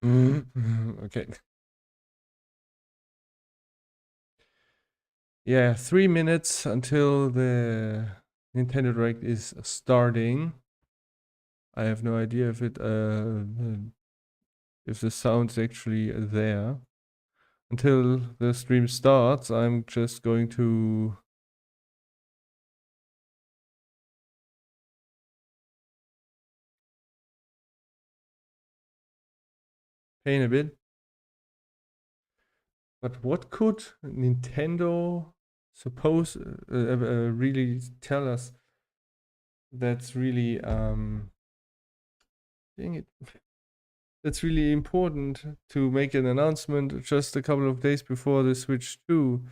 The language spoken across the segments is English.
Okay. Yeah, 3 minutes until the Nintendo Direct is starting. I have no idea if the sound's actually there. Until the stream starts, I'm just going to paint a bit. But what could Nintendo really tell us that's really dang it, that's really important to make an announcement just a couple of days before the Switch 2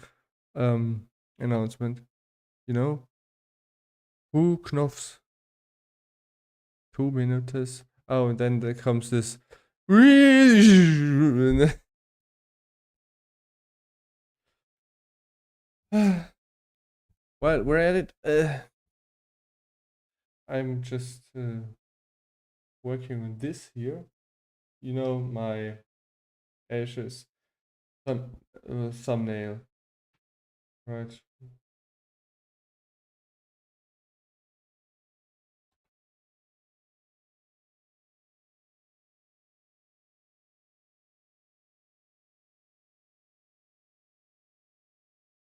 announcement? You know, who Knopfs 2 minutes? Oh, and then there comes this. Well, we're at it. I'm just working on this here. You know, my Ashes thumbnail, right?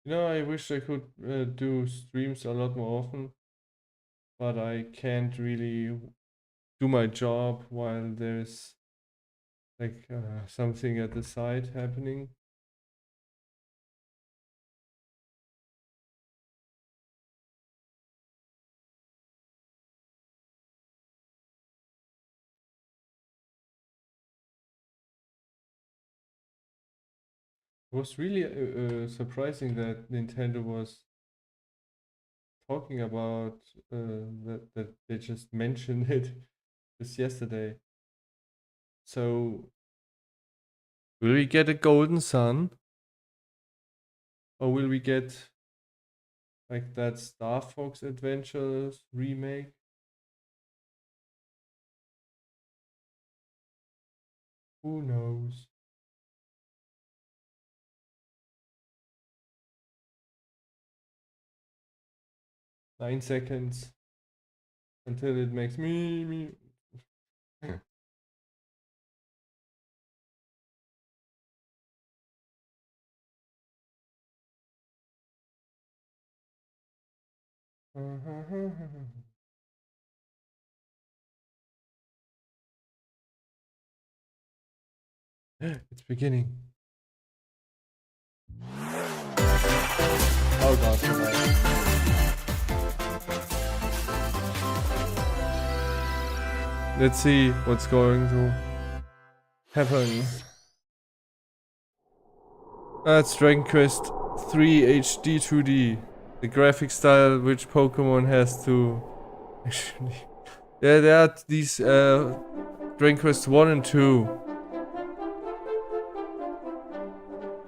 You know, I wish I could do streams a lot more often, but I can't really do my job while there's like something at the side happening. It was really surprising that Nintendo was talking about that they just mentioned it just yesterday. So, will we get a Golden Sun? Or will we get like that Star Fox Adventures remake? Who knows? 9 seconds until it makes me. It's beginning. Oh god. Let's see what's going to happen. That's Dragon Quest 3 HD 2D. The graphic style which Pokemon has to actually. Yeah, there are these Dragon Quest 1 and 2.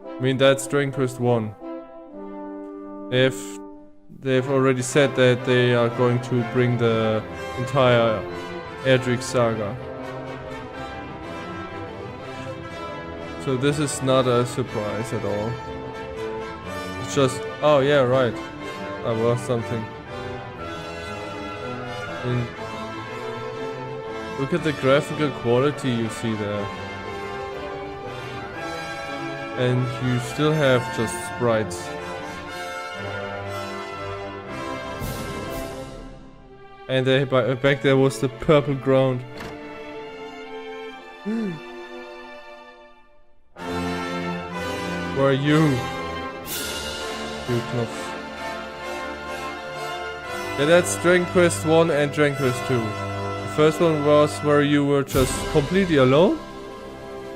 I mean, that's Dragon Quest 1. They've already said that they are going to bring the entire Erdrick saga. So this is not a surprise at all. It's just, oh yeah, right. That was something. And look at the graphical quality you see there. And you still have just sprites. And back there was the purple ground. Where are you? Yeah, that's Dragon Quest 1 and Dragon Quest 2. The first one was where you were just completely alone.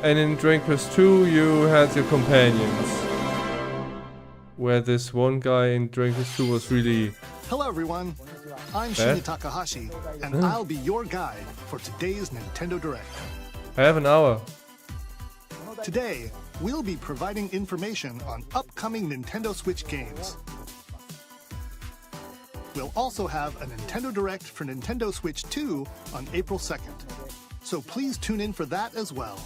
And in Dragon Quest 2 you had your companions. Where this one guy in Dragon Quest 2 was really... Hello everyone, I'm Shinya Takahashi, and I'll be your guide for today's Nintendo Direct. I have an hour. Today, we'll be providing information on upcoming Nintendo Switch games. We'll also have a Nintendo Direct for Nintendo Switch 2 on April 2nd, so please tune in for that as well.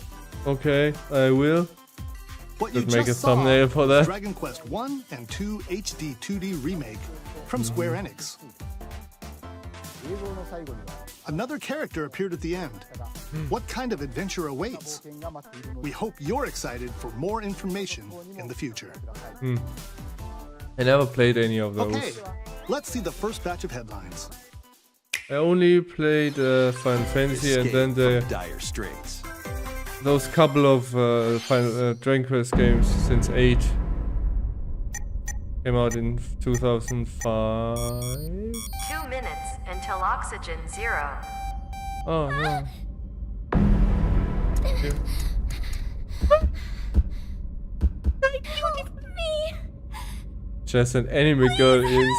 Okay, I will. What you Could make just a thumbnail saw for was that. Dragon Quest 1 and 2 HD 2D remake from Square Enix. Another character appeared at the end. What kind of adventure awaits? We hope you're excited for more information in the future. I never played any of those. Okay, let's see the first batch of headlines. I only played Final Fantasy and then Dire Straits. those couple of Dragon Quest games since 8 came out in 2005. 2 minutes until oxygen 0. Oh no. Just an anime girl is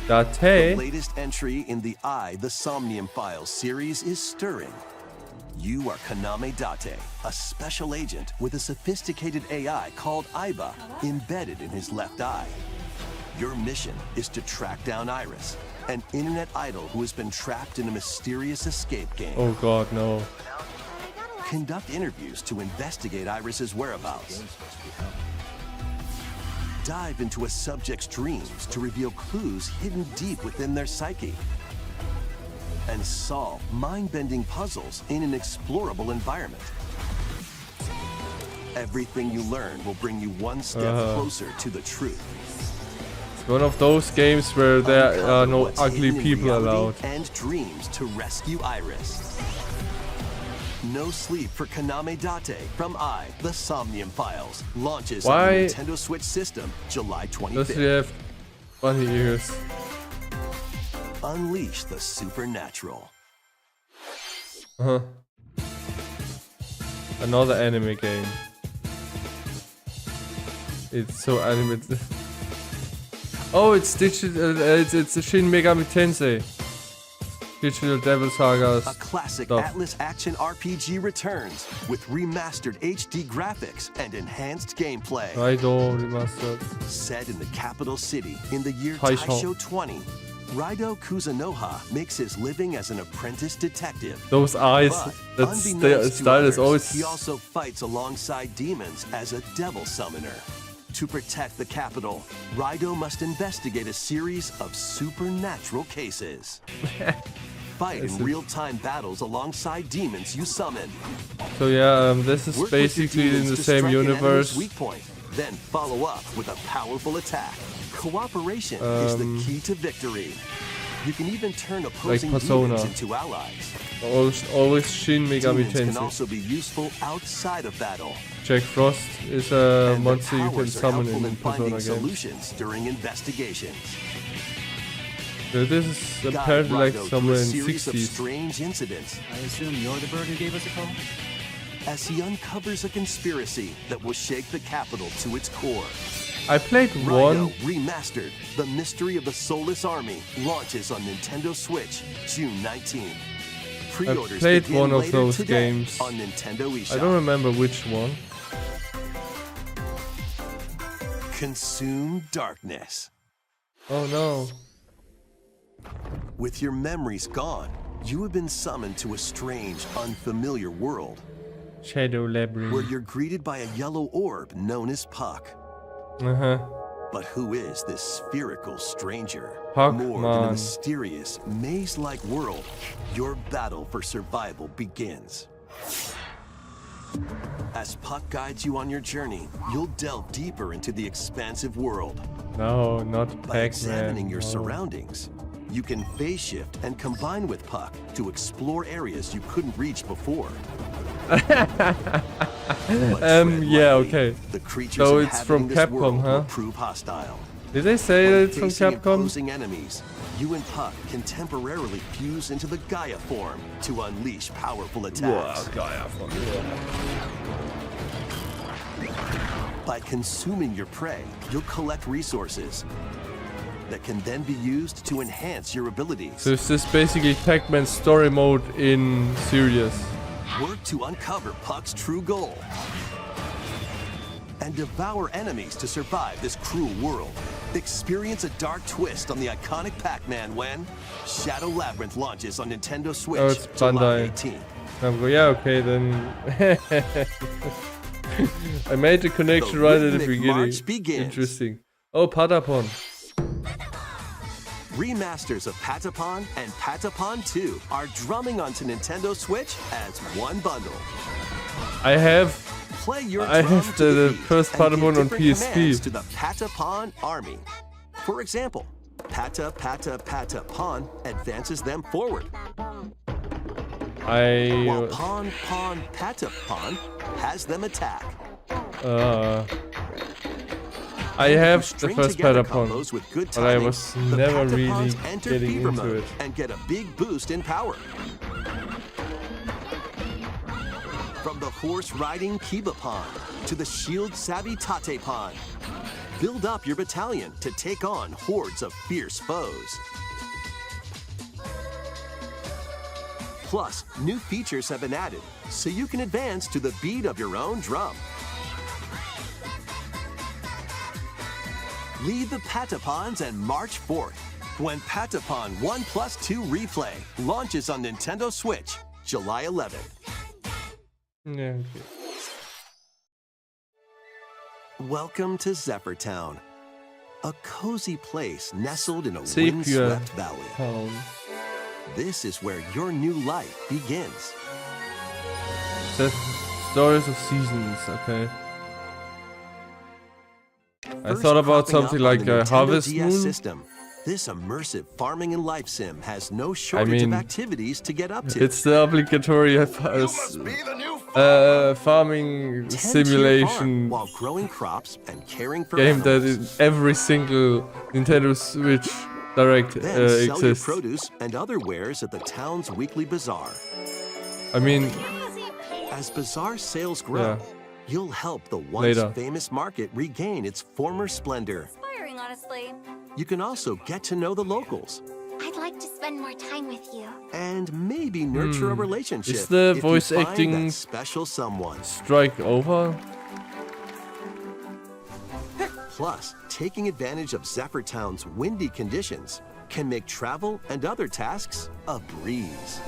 The Date. latest entry in the The Somnium Files series is stirring. You are Kaname Date, a special agent with a sophisticated AI called Aiba embedded in his left eye. Your mission is to track down Iris, an internet idol who has been trapped in a mysterious escape game. Oh god, no. Conduct interviews to investigate Iris's whereabouts. Dive into a subject's dreams to reveal clues hidden deep within their psyche. And solve mind-bending puzzles in an explorable environment. Everything you learn will bring you one step closer to the truth. It's one of those games where there Uncover are no what's ugly hidden in people reality allowed. And dreams to rescue Iris. No Sleep for Kaname Date from The Somnium Files launches on Why- the Nintendo Switch system July Does 25th. he have funny ears? Unleash the supernatural. Uh-huh. Another anime game. It's so animated. Oh, it's digital. It's Shin Megami Tensei. Digital Devil Sagas. A classic stuff. Atlas action RPG returns with remastered HD graphics and enhanced gameplay. Raido remastered. Set in the capital city in the year Taisho. Taisho 20, Raido Kuzunoha makes his living as an apprentice detective. Those eyes. But That's the unbeknownst to style is others, always. he also fights alongside demons as a devil summoner. To protect the capital, Raido must investigate a series of supernatural cases. Fight in real-time battles alongside demons you summon. So yeah, this is Work with your basically in demons the to same strike an enemy's universe. weak point, then follow up with a powerful attack. Cooperation is the key to victory. You can even turn opposing Persona. demons into allies. Always Shin Megami Demons can Tensei. also be useful outside of battle. Jack Frost is a And their monster you can powers are summon helpful in finding Persona games. solutions during investigations. So this is Guide apparently like Raido through somewhere a in series of 60s. strange incidents I assume you're the bird who gave us a call? as he uncovers a conspiracy that will shake the capital to its core. I played Raido one. Remastered, The Mystery of the Soulless Army, launches on Nintendo Switch June 19th. Pre-orders played begin one of later those today games. on Nintendo eShop. I don't remember which one. Consume darkness. Oh no. With your memories gone, you have been summoned to a strange, unfamiliar world Shadow where Labyrinth. you're greeted by a yellow orb known as Puck. Uh-huh. But who is this spherical stranger? Puck, More than a man. mysterious, maze-like world, your battle for survival begins. As Puck guides you on your journey, you'll delve deeper into the expansive world. No, not By Pac-Man. examining your no. surroundings, you can phase shift and combine with Puck to explore areas you couldn't reach before. But tread yeah, lightly. okay. The creatures So it's from inhabiting this Capcom, world huh? will prove hostile. Did they say When that it's from facing Capcom? opposing enemies, you and Puck can temporarily fuse into the Gaia form to unleash powerful attacks. By consuming your prey, you'll collect resources that can then be used to enhance your abilities. So it's just basically Pac-Man story mode in serious. Work to uncover Puck's true goal and devour enemies to survive this cruel world. Experience a dark twist on the iconic Pac-Man when Shadow Labyrinth launches on Nintendo Switch Oh, it's July Bandai. 18th. Yeah, okay, then. I made the connection The right at the rhythmic beginning. march begins. Interesting. Oh, Patapon. Remasters of Patapon and Patapon 2 are drumming onto Nintendo Switch as one bundle. I have Play your I drum have to the beat first and give Patapon on different PSP. commands to the Patapon army. For example, Pata Pata Patapon advances them forward, while I Pon Pon Patapon has them attack. I have the String first together Patapon, combos with good but I timing, was the never Patapons really enter getting fever into mode it. and get a big boost in power. From the horse-riding Kibapon to the shield-savvy Tatepon, build up your battalion to take on hordes of fierce foes. Plus, new features have been added, so you can advance to the beat of your own drum. Lead the Patapons and march forth when Patapon 1+2 Replay launches on Nintendo Switch July 11th. Yeah, okay. Welcome to Zephyr Town, a cozy place nestled in a Sepia windswept valley. Town. This is where your new life begins. The Stories of Seasons, okay. I First thought about cropping up something on like the a Nintendo Harvest DS Moon. system, this immersive farming and life sim has no shortage mean, of activities to get up to. It's the obligatory farming 10-tier farm simulation while growing crops and caring for game that animals. in every single Nintendo Switch Direct Then sell your exists. produce and other wares at the town's weekly bazaar. I mean, As bazaar sales grow, Yeah. you'll help the once Later. famous market regain its former splendor. Inspiring, honestly. You can also get to know the locals I'd like to spend more time with you. and maybe nurture a relationship. Is the if voice you find acting that special someone. strike over? Plus, taking advantage of Zephyr Town's windy conditions can make travel and other tasks a breeze.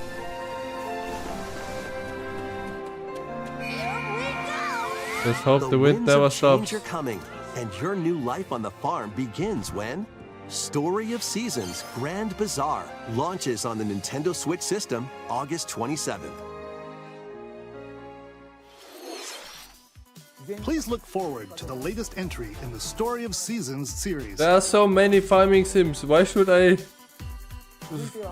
Let's hope the wind winds never of change stops. are coming, and your new life on the farm begins when Story of Seasons Grand Bazaar launches on the Nintendo Switch system August 27th. Please look forward to the latest entry in the Story of Seasons series. There are so many farming sims. Why should I?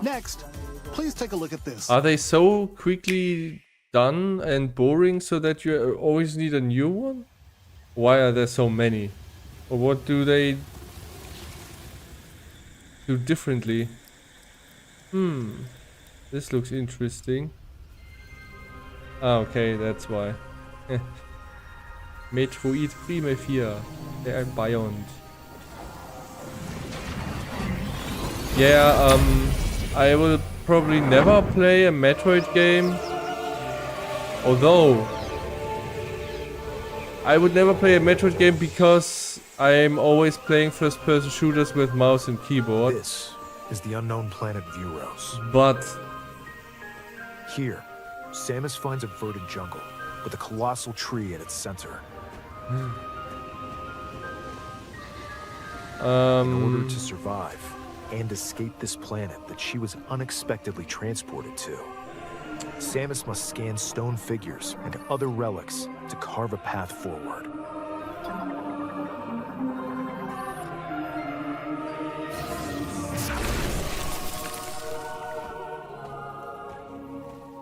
Next, please take a look at this. Are they so quickly done and boring so that you always need a new one? Why are there so many? Or what do they do differently? This looks interesting. Ah, okay, that's why. Metroid Prime 4, der Beyond. Yeah, I will probably never play a Metroid game. Although, I would never play a Metroid game because I'm always playing first-person shooters with mouse and keyboard. This is the unknown planet Vuros. But Here, Samus finds a verdant jungle with a colossal tree at its center. In order to survive and escape this planet that she was unexpectedly transported to, Samus must scan stone figures and other relics to carve a path forward.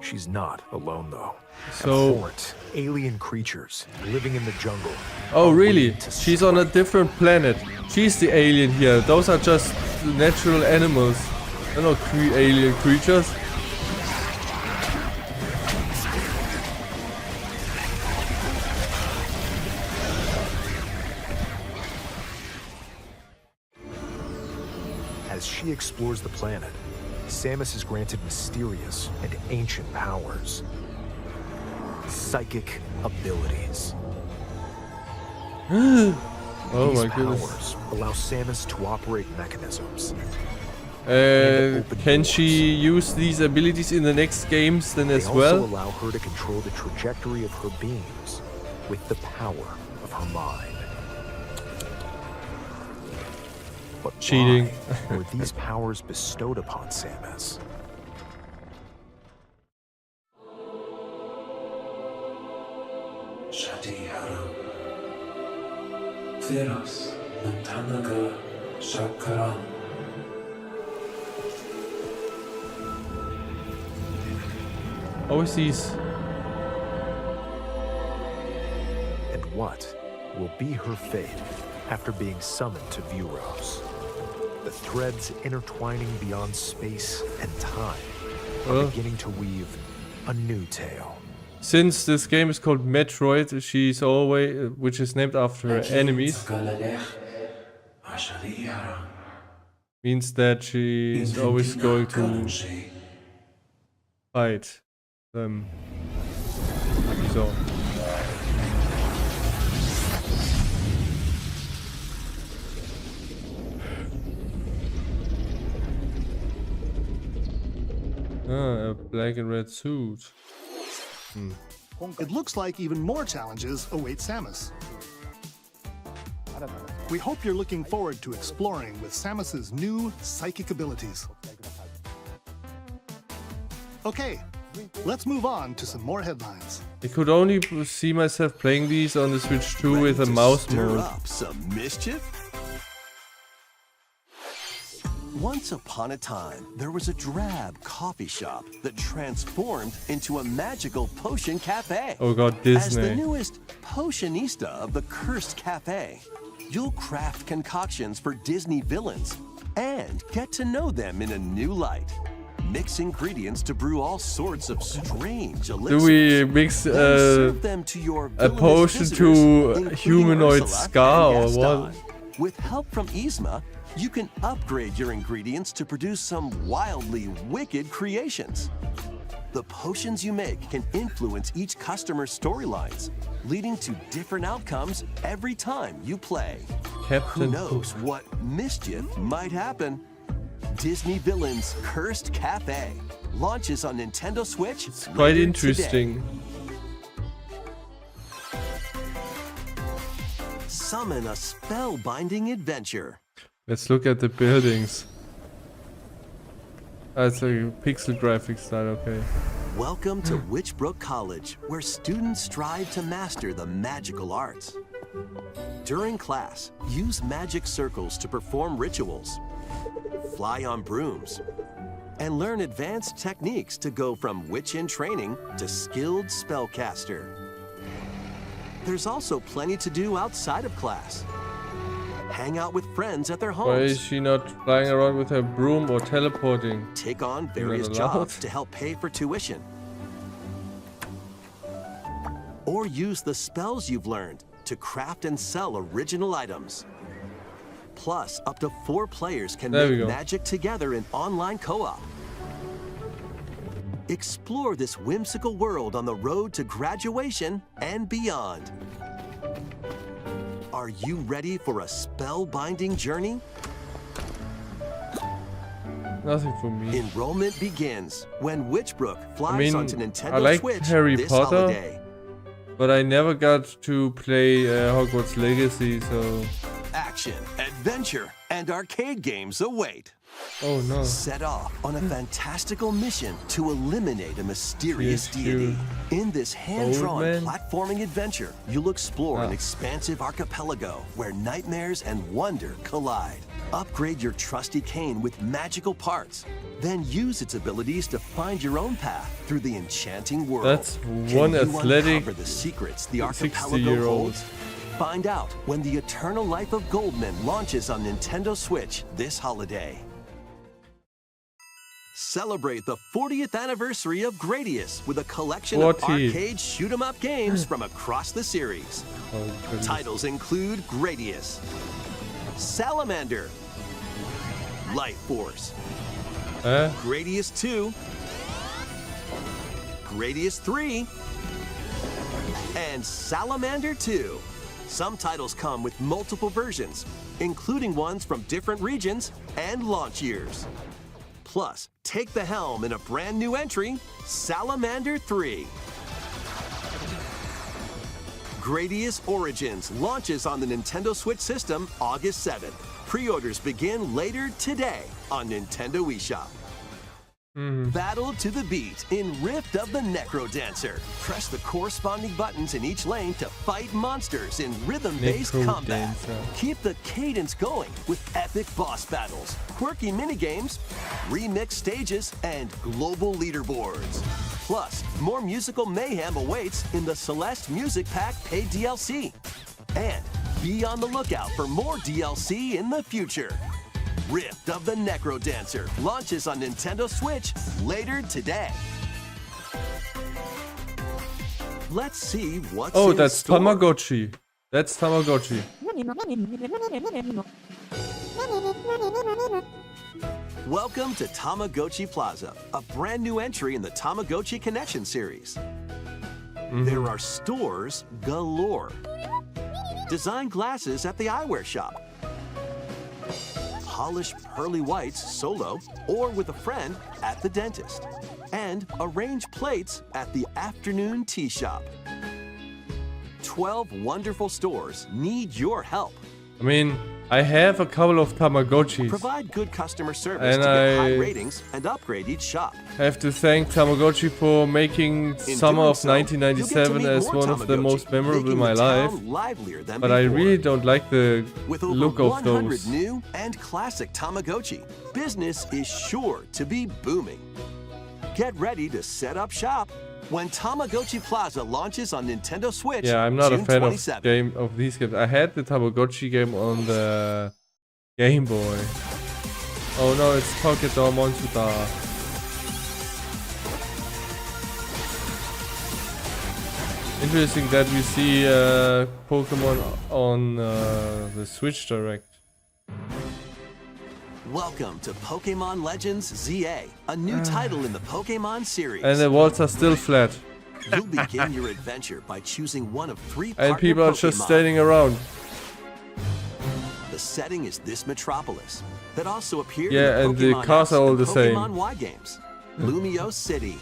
She's not alone, though. So- Abhorrent alien creatures living in the jungle. oh are really? waiting to She's on a different planet. She's the alien here. Those are just natural animals. They're not alien creatures. As she explores the planet, Samus is granted mysterious and ancient powers. Psychic abilities. Oh These my goodness. powers allow Samus to operate mechanisms. And open Can doors. she use these abilities in the next games then They as also well? allow her to control the trajectory of her beams with the power of her mind. But Cheating. why were these powers bestowed upon Samus? Shadihara Theros Nantanaga Shakaran. Always these. And what will be her fate after being summoned to Vuros? The threads intertwining beyond space and time are Well, beginning to weave a new tale. since this game is called Metroid, she's always, which is named after her enemies, means that she is always going to fight them. So. Ah, a black and red suit. It looks like even more challenges await Samus. We hope you're looking forward to exploring with Samus's new psychic abilities. Okay, let's move on to some more headlines. I could only see myself playing these on the Switch 2 with a Ready to mouse stir mode. up some mischief? Once upon a time, there was a drab coffee shop that transformed into a magical potion cafe. Oh god, As the Disney. newest potionista of the Cursed Cafe, you'll craft concoctions for Disney villains and get to know them in a new light. Mix ingredients to brew all sorts of strange elixirs. Do we mix Then serve them to your a villainous potion visitors, to including humanoid Ursula Scar and or Gaston. what? With help from Yzma, you can upgrade your ingredients to produce some wildly wicked creations. The potions you make can influence each customer's storylines, leading to different outcomes every time you play. Who Captain knows what mischief might happen? Disney Villains Cursed Cafe launches on Nintendo Switch. It's quite later interesting. Today. Summon a spellbinding adventure. Let's look at the buildings. Ah, it's like a pixel graphics style, okay. Welcome to Witchbrook College, where students strive to master the magical arts. During class, use magic circles to perform rituals, fly on brooms, and learn advanced techniques to go from witch in training to skilled spellcaster. There's also plenty to do outside of class. Hang out with friends at their Why is homes. she not flying around with her broom or teleporting? Take on You're not various allowed. jobs to help pay for tuition. Or use the spells you've learned to craft and sell original items. Plus, up to 4 players can There we make go. magic together in online co-op. Explore this whimsical world on the road to graduation and beyond. Are you ready for a spellbinding journey? Nothing for me. Enrollment begins when Witchbrook flies mean, onto Nintendo I like Switch Harry this Potter. holiday. But I never got to play Hogwarts Legacy, so... Action, adventure, and arcade games await. Oh no. Set off on a fantastical mission to eliminate a mysterious THQ deity. In this hand-drawn Oldman? platforming adventure, you'll explore an Ah. expansive archipelago where nightmares and wonder collide. Upgrade your trusty cane with magical parts. Then use its abilities to find your own path through the enchanting world. That's Can one you athletic uncover the secrets the 60-year-old. archipelago holds? Find out when The Eternal Life of Goldman launches on Nintendo Switch this holiday. Celebrate the 40th anniversary of Gradius with a collection of 40. arcade shoot-'em-up games from across the series. Oh, goodness. Titles include Gradius, Salamander, Life Force, Gradius 2, Gradius 3, and Salamander 2. Some titles come with multiple versions, including ones from different regions and launch years. Plus, take the helm in a brand new entry, Salamander 3. Gradius Origins launches on the Nintendo Switch system August 7th. Pre-orders begin later today on Nintendo eShop. Battle to the beat in Rift of the Necrodancer. Press the corresponding buttons in each lane to fight monsters in rhythm-based combat. Keep the cadence going with epic boss battles, quirky minigames, remix stages, and global leaderboards. Plus, more musical mayhem awaits in the Celeste Music Pack paid DLC. And be on the lookout for more DLC in the future. Rift of the Necrodancer launches on Nintendo Switch later today. Let's see what's Oh, in that's store. Tamagotchi. That's Tamagotchi. Welcome to Tamagotchi Plaza, a brand new entry in the Tamagotchi Connection series. There are stores galore. Design glasses at the eyewear shop. Polish pearly whites solo or with a friend at the dentist. And arrange plates at the afternoon tea shop. 12 wonderful stores need your help. I mean, I have a couple of Tamagotchis. Provide good customer service And to get high I- ratings and upgrade each shop. I have to thank Tamagotchi for making summer doing of so, you'll get to 1997 meet as more one of the Tamagotchi, most memorable in making my the life. town livelier than But I before. really don't like the With over look of 100 those. new and classic Tamagotchi, business is sure to be booming. Get ready to set up shop when Tamagotchi Plaza launches on Nintendo Switch. Yeah, I'm not a June fan 27th. of these games. I had the Tamagotchi game on the Game Boy. Oh no, it's Pokémon Monsuda. Interesting that we see Pokemon on the Switch Direct. Welcome to Pokemon Legends ZA, a new title in the Pokemon series. And the walls are still flat. You'll begin your adventure by choosing one of 3 And partner people are just Pokemon. standing around. The setting is this metropolis that also appeared Yeah, in and the the Pokemon cars X are all and the same. Pokemon Y games. Lumio City.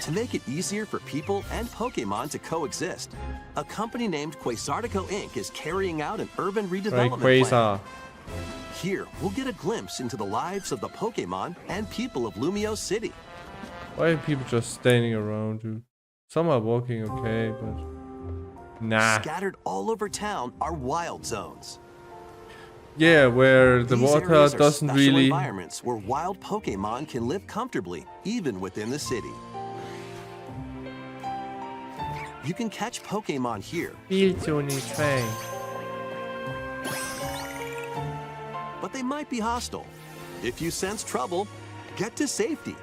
To make it easier for people and Pokemon to coexist, a company named Quasartico Inc. is carrying out an urban Right, redevelopment plan. Quasar. Here, we'll get a glimpse into the lives of the Pokemon and people of Lumio City. Why are people just standing around, dude? Some are walking okay, but... Nah. Scattered all over town are wild zones. Yeah, where the These water areas are doesn't special really... environments where wild Pokemon can live comfortably, even within the city. You can catch Pokemon here, but they might be hostile. If you sense trouble, get to safety.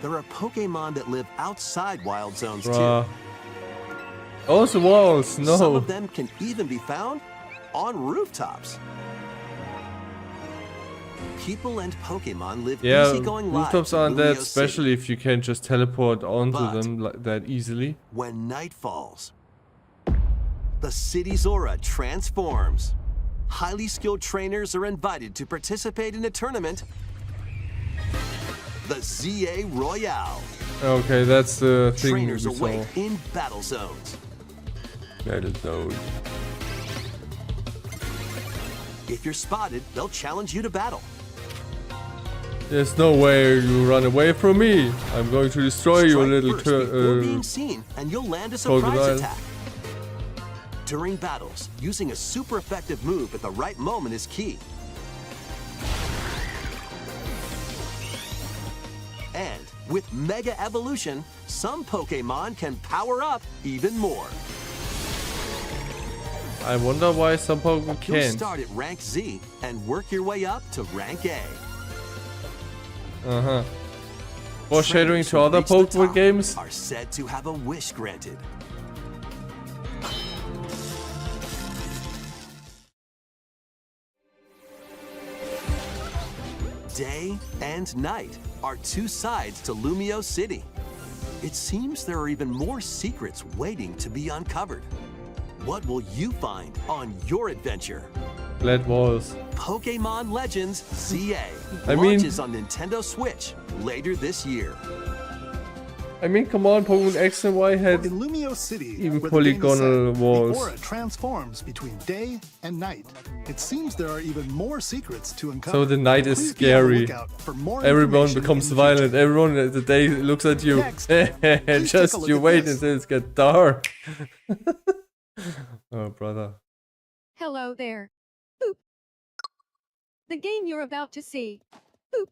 There are Pokemon that live outside wild zones Bruh. too. Those walls, Some no. of them can even be found on rooftops. People and Pokemon live Yeah, easygoing lives rooftops in aren't that Lumio special City. if you can just teleport onto But- them like that easily. When night falls, the city's aura transforms. Highly skilled trainers are invited to participate in a tournament, the ZA Royale. Okay, that's the thing we Trainers saw. await in battle zones. Battle zone. If you're spotted, they'll challenge you to battle. There's no way you run away from me. I'm going to destroy you, Strike little first before being tur- seen, and you'll land a surprise crocodile. attack. During battles, using a super effective move at the right moment is key. And with Mega Evolution, some Pokemon can power up even more. I wonder why some Pokemon You'll can't. start at rank Z and work your way up to rank A. Uh-huh. Foreshadowing Trainers to who other reach the Pokemon top games? are said to have a wish granted. Day and night are 2 sides to Lumio City. It seems there are even more secrets waiting to be uncovered. What will you find on your adventure? Flat walls. Pokémon Legends ZA I mean- launches on Nintendo Switch later this year. I mean, come on, Pokemon X and Y had In Lumio City, even where the game is polygonal set, walls. the aura transforms between day and night. It seems there are even more secrets to uncover. So the night is Please be on the scary. lookout for more Everyone information becomes in the future. violent. Everyone at the day looks at you. Next, please take a Just look you at wait this. until it gets dark. Oh, brother. Hello there. Boop. The game you're about to see. Boop.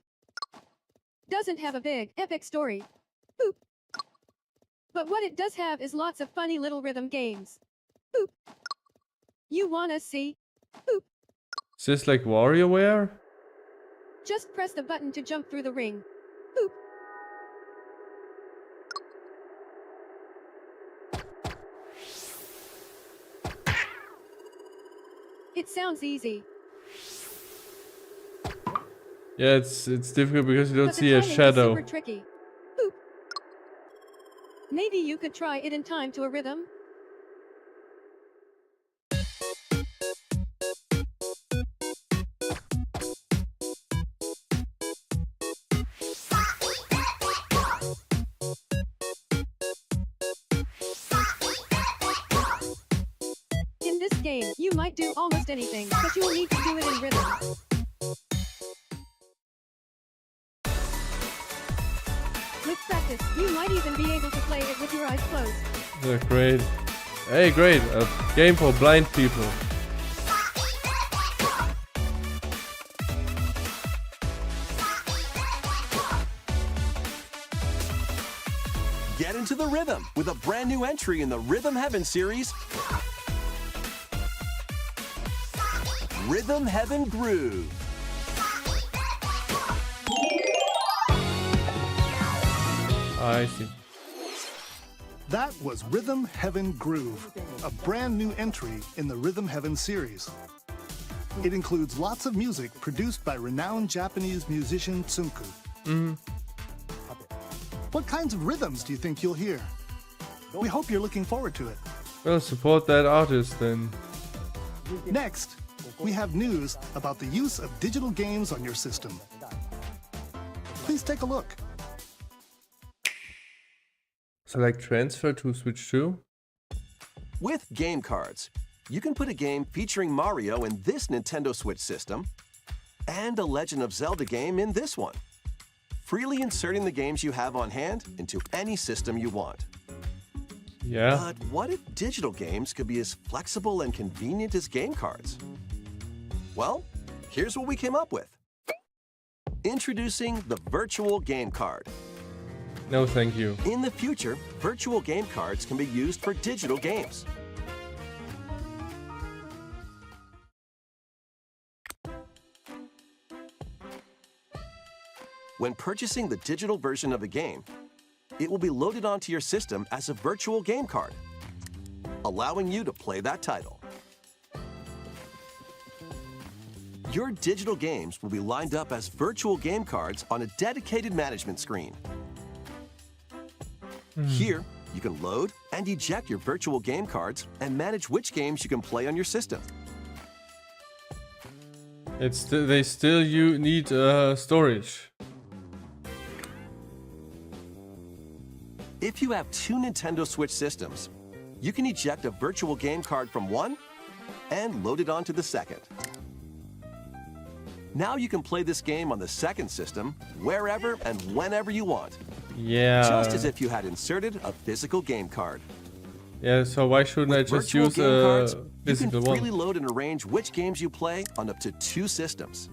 Doesn't have a big, epic story. Boop. But what it does have is lots of funny little rhythm games. Boop. You wanna see? Boop. Is this like WarioWare? Just press the button to jump through the ring. Boop. It sounds easy. Yeah, it's difficult because you don't But the see a timing is shadow. super tricky. Boop. Maybe you could try it in time to a rhythm. In this game, you might do almost anything, but you'll need to do it in rhythm. With practice, you might even be able to play it with your eyes closed. Yeah, great. Hey, great. A game for blind people. Get into the rhythm with a brand new entry in the Rhythm Heaven series, Rhythm Heaven Groove. I see. That was Rhythm Heaven Groove, a brand new entry in the Rhythm Heaven series. It includes lots of music produced by renowned Japanese musician Tsunku. What kinds of rhythms do you think you'll hear? We hope you're looking forward to it. Well, support that artist then. Next, we have news about the use of digital games on your system. Please take a look. Select transfer to Switch 2. With game cards, you can put a game featuring Mario in this Nintendo Switch system and a Legend of Zelda game in this one, freely inserting the games you have on hand into any system you want. Yeah. But what if digital games could be as flexible and convenient as game cards? Well, here's what we came up with. Introducing the Virtual Game Card. No, thank you. In the future, virtual game cards can be used for digital games. When purchasing the digital version of a game, it will be loaded onto your system as a virtual game card, allowing you to play that title. Your digital games will be lined up as virtual game cards on a dedicated management screen. Here, you can load and eject your virtual game cards and manage which games you can play on your system. They still need storage. If you have two Nintendo Switch systems, you can eject a virtual game card from one and load it onto the second. Now you can play this game on the second system wherever and whenever you want, Yeah. just as if you had inserted a physical game card. Yeah, so why shouldn't I just Virtual use game cards, a you can physical freely one? load and arrange which games you play on up to two systems.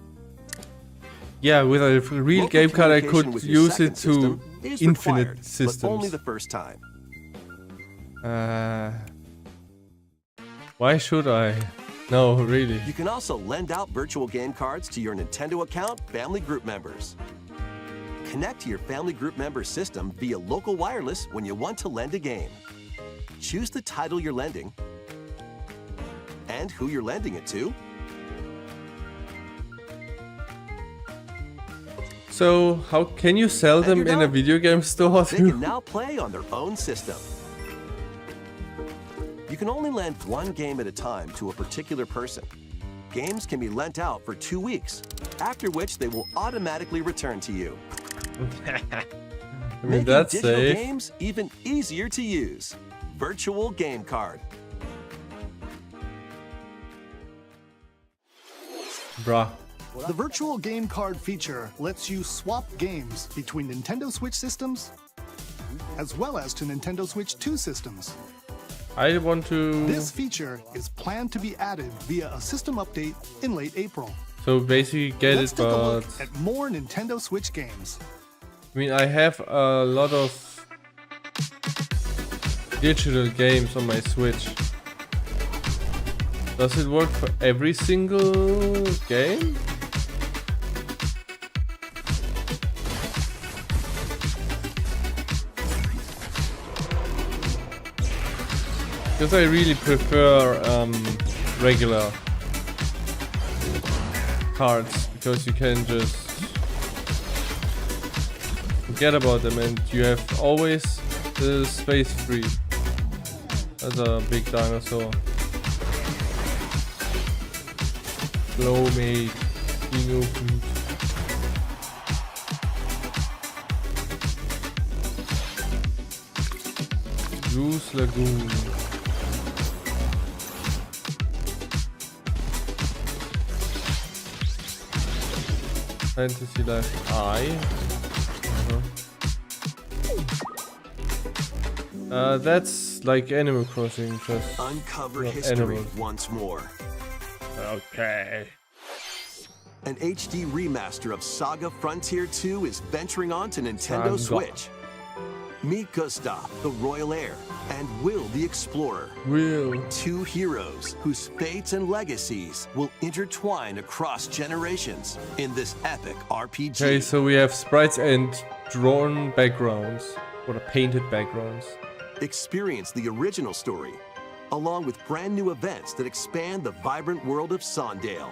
Yeah, with a real Local game card I communication could with your use second it to system is infinite required, but only systems. the first time. Why should I? No, really. You can also lend out virtual game cards to your Nintendo account family group members. Connect to your family group member system via local wireless when you want to lend a game. Choose the title you're lending and who you're lending it to. So, how can you sell them you're in a done. video game store They too? can now play on their own system. You can only lend one game at a time to a particular person. Games can be lent out for 2 weeks, after which they will automatically return to you. I mean, Making that's digital safe. games even easier to use. Virtual Game Card. Bruh. The virtual game card feature lets you swap games between Nintendo Switch systems as well as to Nintendo Switch 2 systems. I want to... This feature is planned to be added via a system update in late April. So basically get Let's it, take a but... look at more Nintendo Switch games. I mean, I have a lot of digital games on my Switch. Does it work for every single game? Because I really prefer regular cards, because you can just forget about them and you have always the space free. That's a big dinosaur. Slow made, king opened. Goose Lagoon. Fantasy Life I. That's like Animal Crossing, just Uncover not history animals. once more. Okay. An HD remaster of Saga Frontier 2 is venturing on to Nintendo Saga. Switch. Meet Gustav, the Royal Heir, and Will the Explorer. Will. Two heroes whose fates and legacies will intertwine across generations in this epic RPG. Okay, so we have sprites and drawn backgrounds, or painted backgrounds. Experience the original story, along with brand new events that expand the vibrant world of Sondale.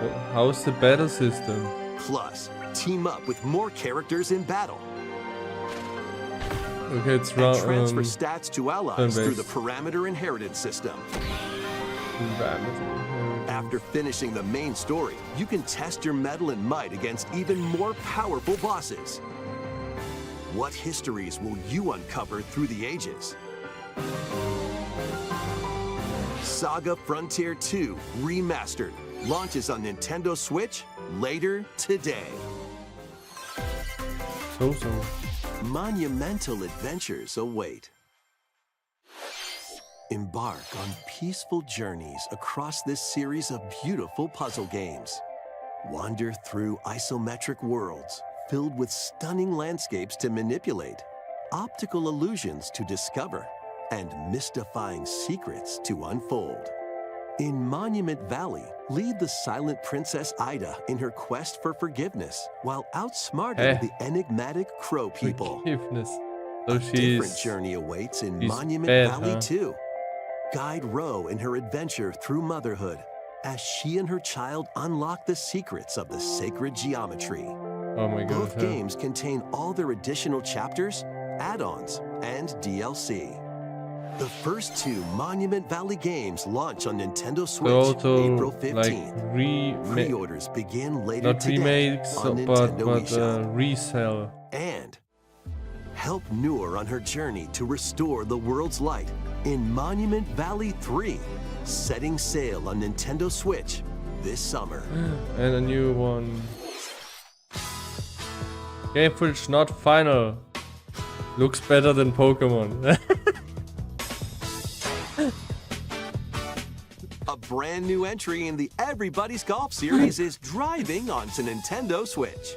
Well, how's the battle system? Plus, team up with more characters in battle. Okay, it's And transfer stats to allies through the turn-based. parameter inheritance system. After finishing the main story, you can test your mettle and might against even more powerful bosses. What histories will you uncover through the ages? Saga Frontier 2 Remastered launches on Nintendo Switch later today. So. Monumental adventures await. Embark on peaceful journeys across this series of beautiful puzzle games. Wander through isometric worlds filled with stunning landscapes to manipulate, optical illusions to discover, and mystifying secrets to unfold. In Monument Valley, lead the silent Princess Ida in her quest for forgiveness while outsmarting the enigmatic Crow People. Forgiveness. So A different she's journey awaits in she's Monument bad, Valley huh? 2. Guide Ro in her adventure through motherhood as she and her child unlock the secrets of the sacred geometry. Oh my god. Both huh? games contain all their additional chapters, add-ons, and DLC. The first two Monument Valley games launch on Nintendo Switch So also April like 15th. Pre-orders begin later not today remakes, on but Nintendo eShop. resell. And help Noor on her journey to restore the world's light in Monument Valley 3, setting sail on Nintendo Switch this summer. And a new one. Game footage not final. Looks better than Pokemon. A brand new entry in the Everybody's Golf series is driving onto Nintendo Switch.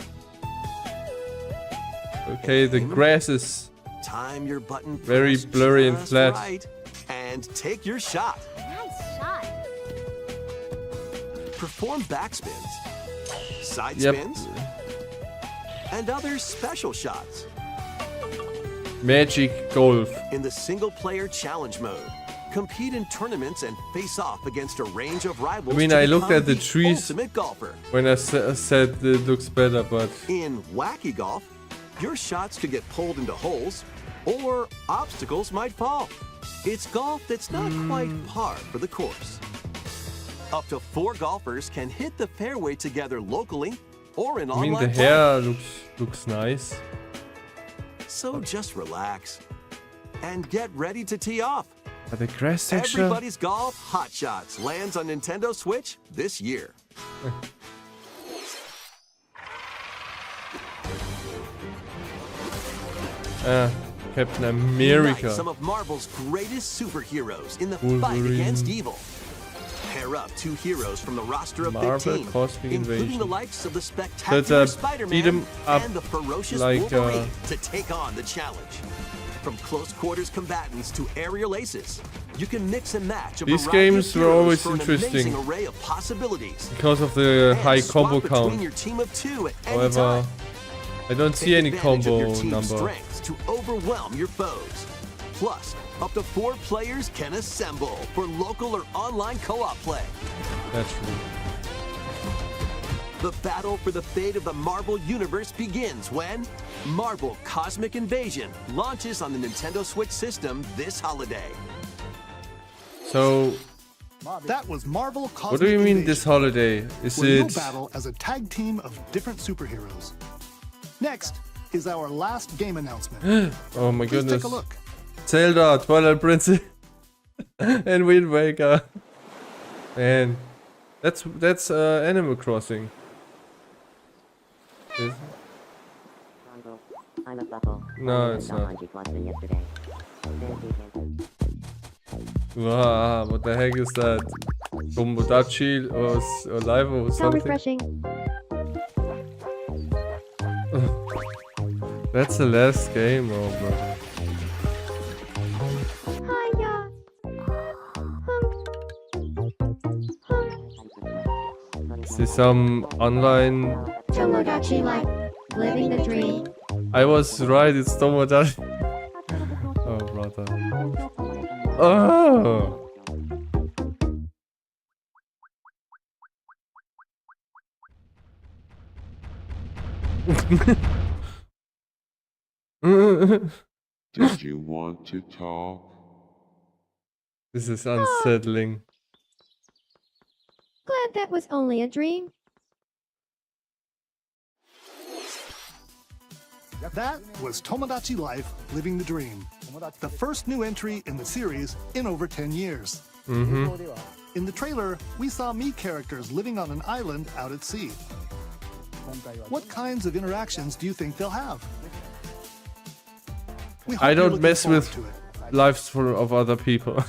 Okay, the grass is Time your button very press blurry and just flat. right, and take your shot. Nice shot. Perform backspins, side Yep. spins, and other special shots. Magic Golf. In the single-player challenge mode, compete in tournaments, and face off against a range of rivals. I mean, to I looked become at the the trees ultimate golfer. when I said it looks better, but In wacky golf, your shots could get pulled into holes, or obstacles might fall. It's golf that's not quite par for the course. Up to 4 golfers can hit the fairway together locally or in I mean, online the play. hair looks nice. So just relax and get ready to tee off. But the grass texture. Everybody's Golf Hot Shots lands on Nintendo Switch this year. Captain Unite America. some of Marvel's greatest superheroes in the Wolverine. fight against evil. Pair up 2 heroes from the roster of Marvel 15, Cosmic including Invasion. the likes of the So it's spectacular a Spider-Man beat 'em up and the ferocious like, Wolverine to take on the challenge. From close quarters combatants to aerial aces, you can mix and match a These variety of games were heroes always for an interesting. amazing array of possibilities. Because of the And high swap combo between count. your team of 2 at any However, time. I don't see Take any advantage of combo your team's number. strengths to overwhelm your foes. Plus, up to 4 players can assemble for local or online co-op play. That's true. The battle for the fate of the Marvel Universe begins when Marvel Cosmic Invasion launches on the Nintendo Switch system this holiday. So, That was Marvel Cosmic what do you mean Invasion, this holiday? Is where you'll it? battle as a tag team of different superheroes. Next is our last game announcement. Oh my Please goodness. take a look. Zelda, Twilight Princess, and Wind Waker. Man, that's Animal Crossing. Is- No, it's not. Wow, what the heck is that? Tomodachi or Live or How something? refreshing. That's the last game over. Hiya. Is this some online? Tomodachi Life. Living the dream. I was right, it's Tomodachi. Oh, brother. Oh! Did you want to talk? This is unsettling. Glad that was only a dream. That was Tomodachi Life Living the Dream, the first new entry in the series in over 10 years. In the trailer, we saw Mii characters living on an island out at sea. What kinds of interactions do you think they'll have? We hope I you're don't looking mess forward with to it. lives of other people.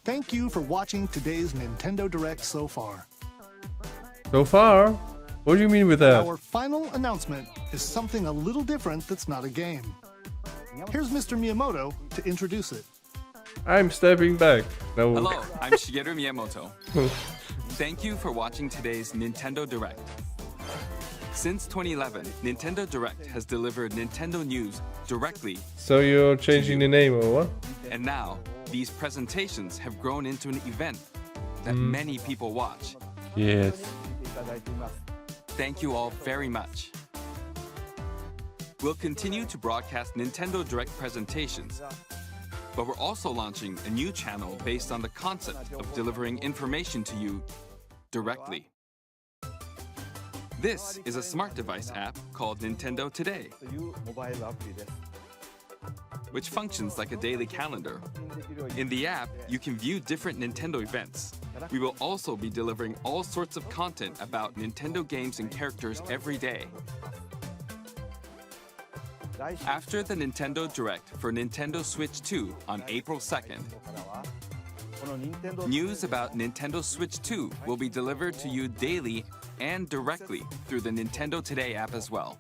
Thank you for watching today's Nintendo Direct so far. So far? What do you mean with that? Our final announcement is something a little different that's not a game. Here's Mr. Miyamoto to introduce it. I'm stepping back. No. Hello, I'm Shigeru Miyamoto. Thank you for watching today's Nintendo Direct. Since 2011, Nintendo Direct has delivered Nintendo news directly, So you're changing the name or what? and now these presentations have grown into an event that many people watch. Yes. Thank you all very much. We'll continue to broadcast Nintendo Direct presentations, but we're also launching a new channel based on the concept of delivering information to you directly. This is a smart device app called Nintendo Today, which functions like a daily calendar. In the app, you can view different Nintendo events. We will also be delivering all sorts of content about Nintendo games and characters every day. After the Nintendo Direct for Nintendo Switch 2 on April 2nd, news about Nintendo Switch 2 will be delivered to you daily and directly through the Nintendo Today app as well.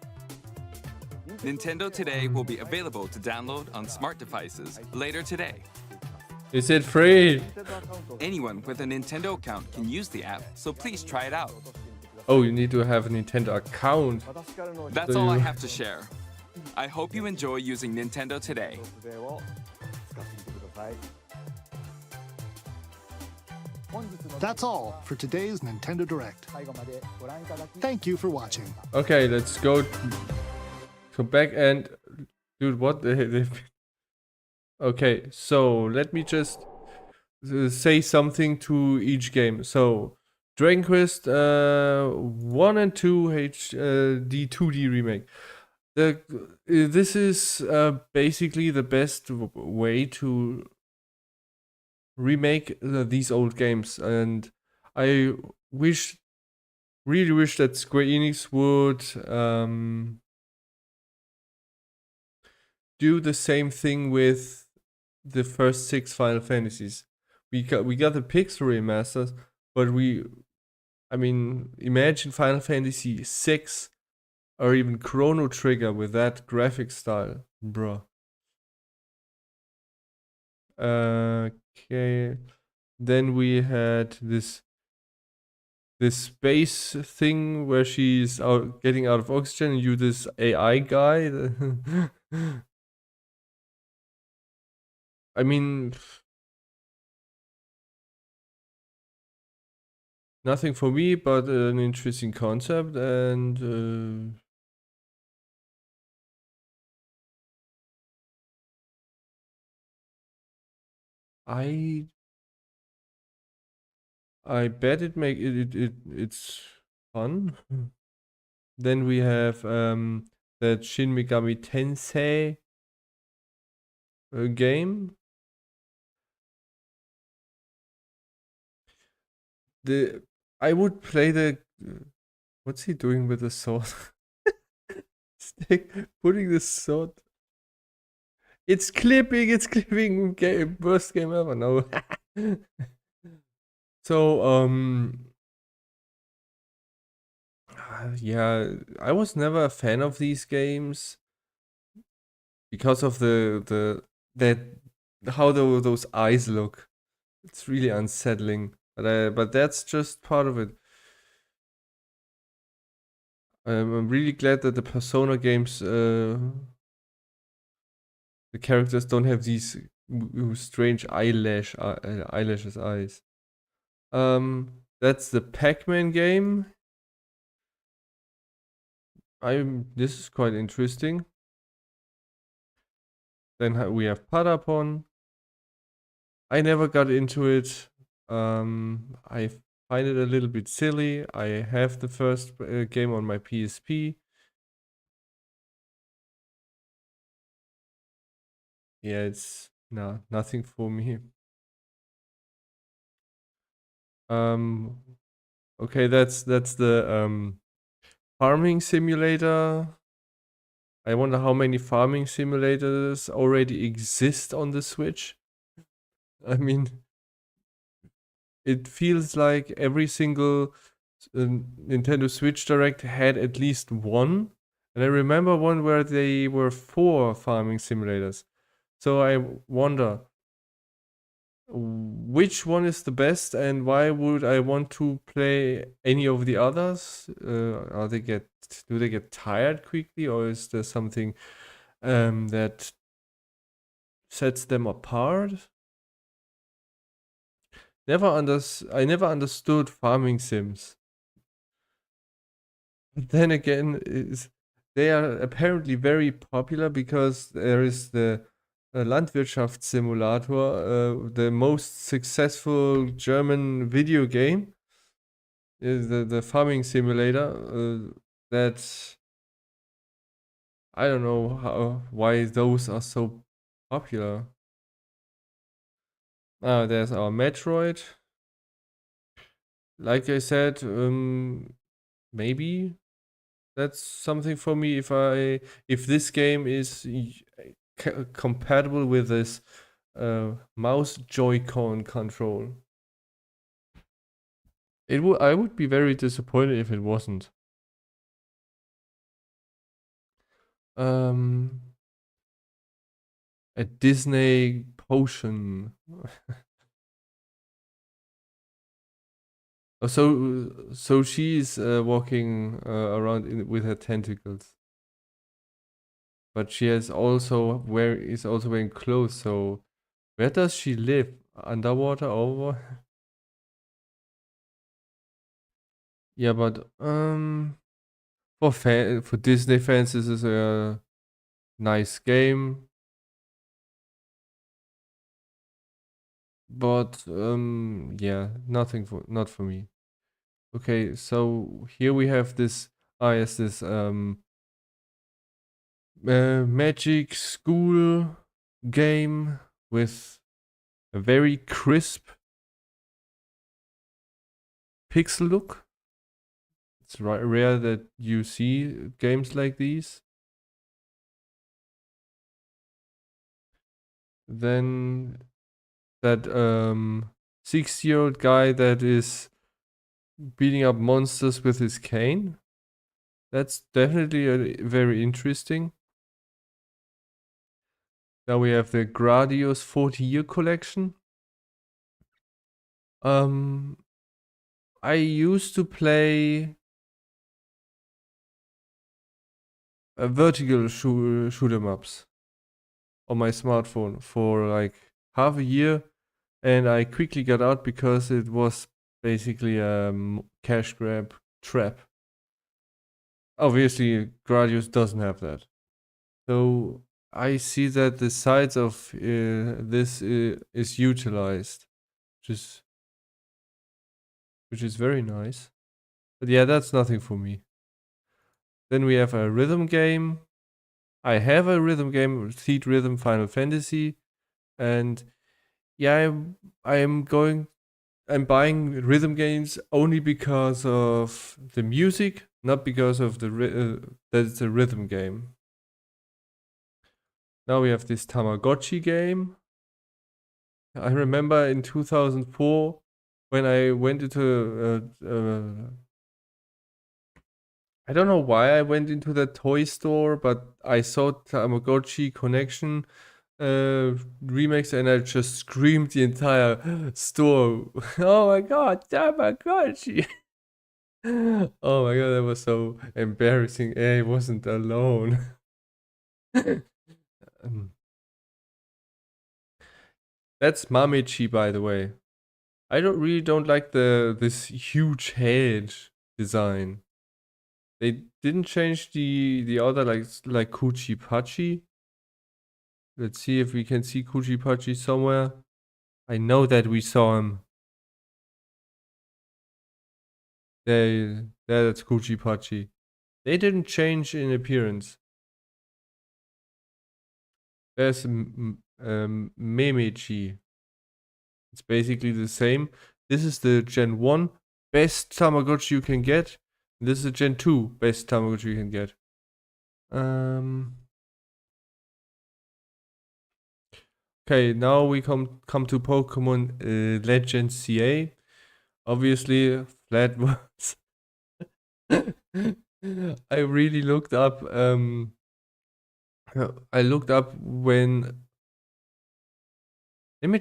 Nintendo Today will be available to download on smart devices later today. Is it free? Anyone with a Nintendo account can use the app, so please try it out. Oh, you need to have a Nintendo account. That's So all I you- have to share. I hope you enjoy using Nintendo Today. That's all for today's Nintendo Direct. Thank you for watching. Okay, let's go back and dude, what the hell? Okay, so let me just say something to each game. So Dragon Quest 1 and 2 HD 2D remake. This is basically the best way to remake these old games, and I really wish that Square Enix would do the same thing with the first 6 Final Fantasies. We got the Pixel remasters, but I mean, imagine Final Fantasy 6 or even Chrono Trigger with that graphic style, bro. Okay, then we had this space thing where she's getting out of oxygen, and you this AI guy. I mean, nothing for me, but an interesting concept, and I bet it's fun. Then we have that Shin Megami Tensei game. I would play the what's he doing with the sword? Putting the sword. It's clipping game, worst game ever. No. So yeah, I was never a fan of these games because of how those eyes look. It's really unsettling, but that's just part of it. I'm really glad that the Persona games, the characters don't have these strange eyelashes eyes. That's the Pac-Man game. This is quite interesting. Then we have Patapon. I never got into it. I find it a little bit silly. I have the first game on my PSP. Yeah, it's nothing for me. Okay, that's the farming simulator. I wonder how many farming simulators already exist on the Switch. I mean, it feels like every single Nintendo Switch Direct had at least one. And I remember one where they were 4 farming simulators. So I wonder which one is the best, and why would I want to play any of the others? Do they get tired quickly, or is there something that sets them apart? I never understood farming sims. But then again, they are apparently very popular because there is the Landwirtschaftssimulator, the most successful German video game, is the farming simulator. That I don't know why those are so popular. There's our Metroid. Like I said, maybe that's something for me if this game is compatible with this mouse Joy-Con control. I would be very disappointed if it wasn't. A Disney potion. So she's walking around with her tentacles, but she is also wearing clothes. So Where does she live? Underwater, over? Yeah, but for Disney fans, this is a nice game. But yeah, not for me. Okay, so here we have this. Yes, this magic school game with a very crisp pixel look. It's rare that you see games like these. Then that 6-year-old guy that is beating up monsters with his cane. That's definitely very interesting. Now we have the Gradius 40-year collection. I used to play vertical shoot 'em ups on my smartphone for like half a year, and I quickly got out because it was basically a cash grab trap. Obviously, Gradius doesn't have that. So I see that the sides of this is utilized, which is very nice. But yeah, that's nothing for me. Then we have a rhythm game. I have a rhythm game, Theatrhythm Final Fantasy, and yeah, I'm buying rhythm games only because of the music, not because of the that it's a rhythm game. Now we have this Tamagotchi game. I remember in 2004 when I went into I don't know why I went into that toy store, but I saw Tamagotchi Connection remakes, and I just screamed the entire store. Oh my god, Tamagotchi! Oh my god, that was so embarrassing. I wasn't alone. That's Mamichi, by the way. I don't like this huge head design. They didn't change the other like Kuchipachi. Let's see if we can see Kuchipachi somewhere. I know that we saw him. That's Kuchipachi. They didn't change in appearance. There's Memichi. It's basically the same. This is the Gen 1 best Tamagotchi you can get. This is the Gen 2 best Tamagotchi you can get. Okay, now we come to Pokemon Legends CA. Obviously, flat ones. I really looked up. I looked up when. Let me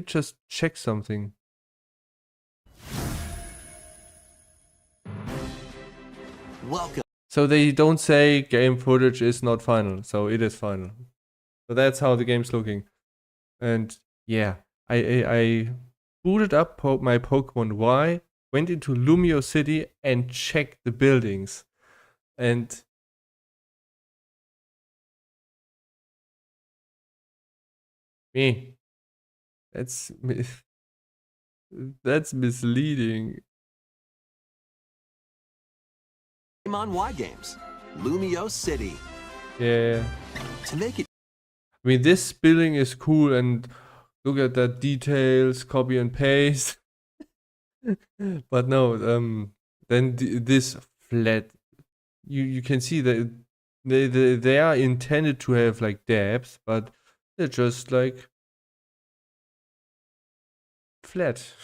just check something. Welcome. So they don't say game footage is not final, so it is final. So that's how the game's looking. And yeah, I booted up my Pokemon Y, went into Lumio City and checked the buildings. And that's misleading. On Y Games, Lumio City. Yeah. To make it. I mean, this building is cool, and look at that details, copy and paste. But no, then this flat, you can see that they are intended to have like depth, but they're just like flat.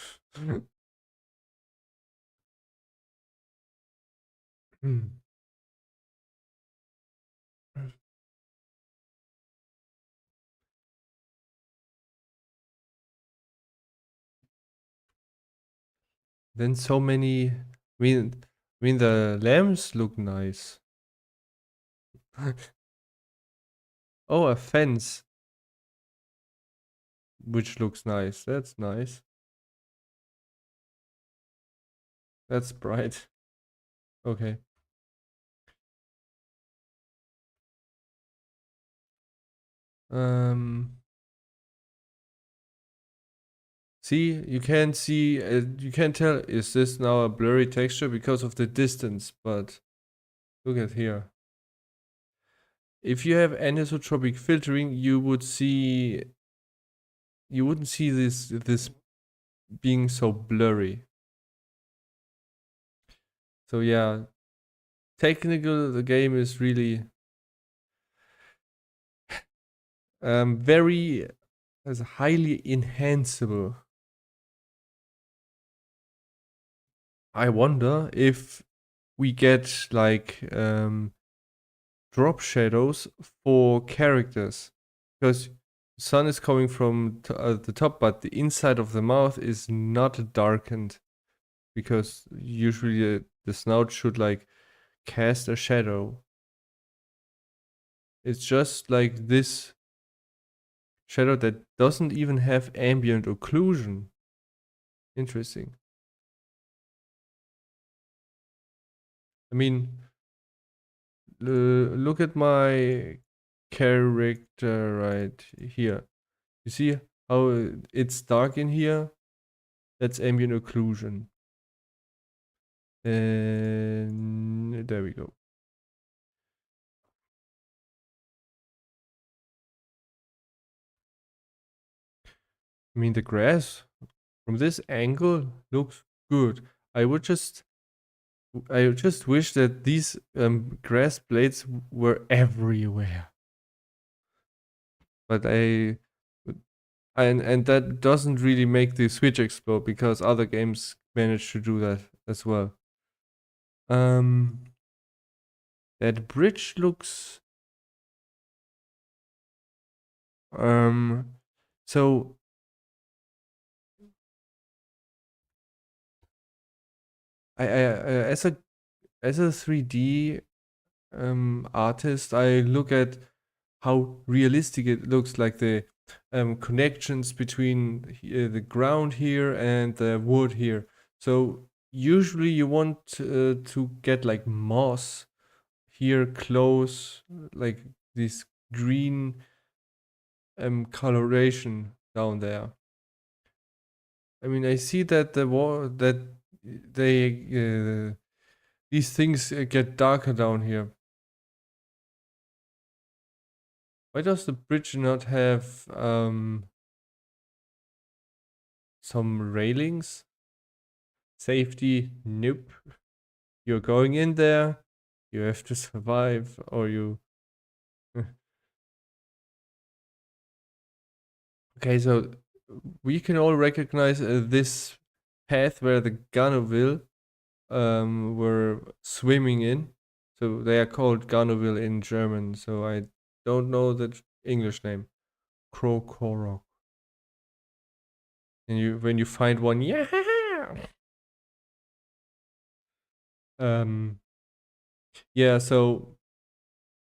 Then so many. I mean the lamps look nice. Oh, a fence. which looks nice. That's nice. That's bright. Okay. See, you can see, you can tell, is this now a blurry texture because of the distance, but look at here. If you have anisotropic filtering, you wouldn't see this being so blurry. So yeah, technical, the game is really very highly enhanceable. I wonder if we get like drop shadows for characters, because the sun is coming from the top, but the inside of the mouth is not darkened, because usually the snout should like cast a shadow. It's just like this shadow that doesn't even have ambient occlusion. Interesting. I mean, look at my character right here. You see how it's dark in here? That's ambient occlusion. And there we go. I mean, the grass from this angle looks good. I just wish that these grass blades were everywhere. But and that doesn't really make the Switch explode, because other games manage to do that as well. That bridge looks so I as a 3D artist, I look at how realistic it looks, like the connections between the ground here and the wood here. So usually you want to get like moss here close, like this green coloration down there. I mean, I see that these things get darker down here. Why does the bridge not have some railings? Safety? Nope. You're going in there, you have to survive, or you... Okay, so we can all recognize this path where the Ganoville were swimming in. So they are called Ganoville in German, so I don't know the English name. Krokorok. And when you find one, yeah. Yeah, so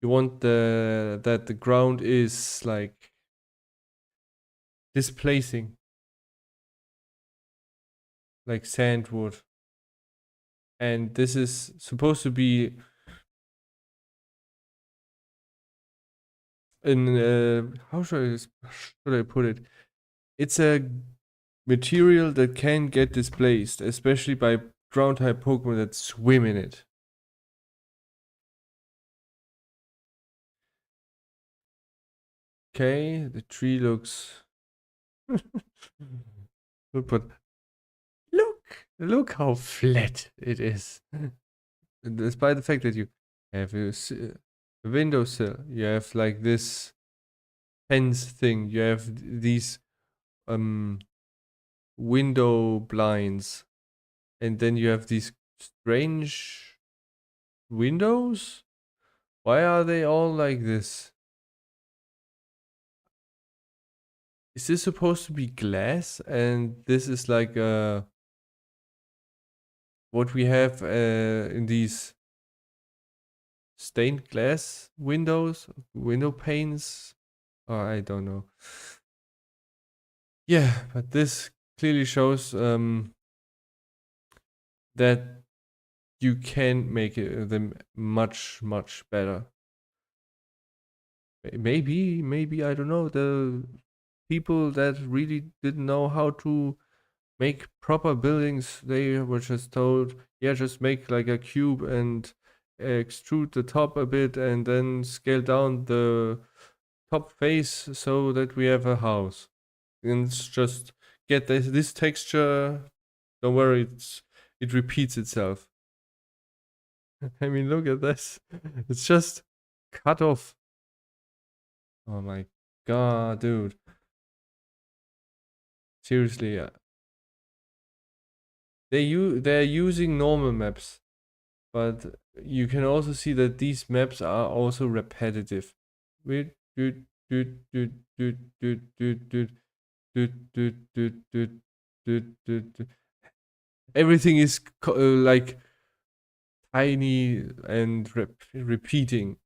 you want that the ground is like displacing, like sandwood. And this is supposed to be how should I put it? It's a material that can get displaced, especially by ground type Pokemon that swim in it. Okay, the tree looks but look how flat it is. Despite the fact that you have a windowsill, you have like this fence thing, you have these window blinds, and then you have these strange windows. Why are they all like this? Is this supposed to be glass? And this is like what we have in these stained glass window panes? Oh, I don't know. Yeah, but this clearly shows that you can make them much better. Maybe I don't know, the people that really didn't know how to make proper buildings, they were just told, yeah, just make like a cube and extrude the top a bit and then scale down the top face so that we have a house. And it's just get this texture. Don't worry, it repeats itself. I mean, look at this. It's just cut off. Oh my god, dude. Seriously, they're using normal maps, but you can also see that these maps are also repetitive. Everything is like tiny and repeating.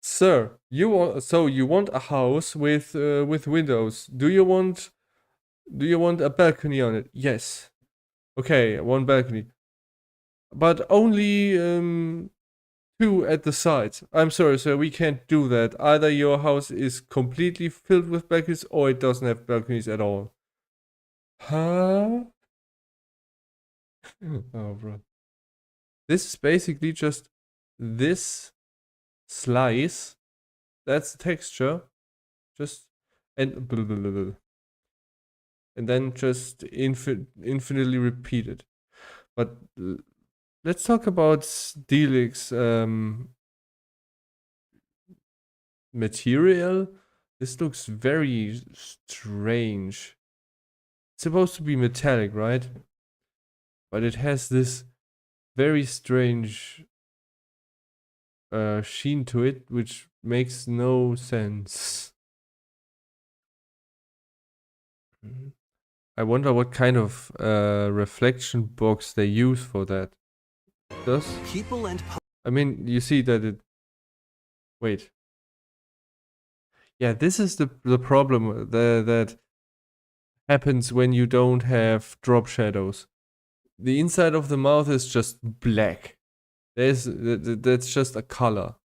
Sir, you want a house with windows. Do you want a balcony on it? Yes. Okay, one balcony. But only 2 at the sides. I'm sorry, sir, we can't do that. Either your house is completely filled with balconies or it doesn't have balconies at all. Huh? Oh, bro. This is basically just this slice. That's the texture. Just and then just infinitely repeated. But let's talk about Steelix material. This looks very strange. It's supposed to be metallic, right? But it has this very strange sheen to it, which makes no sense. I wonder what kind of reflection box they use for that. People and I mean, you see that it... Wait. Yeah, this is the problem that happens when you don't have drop shadows. The inside of the mouth is just black. That's just a color.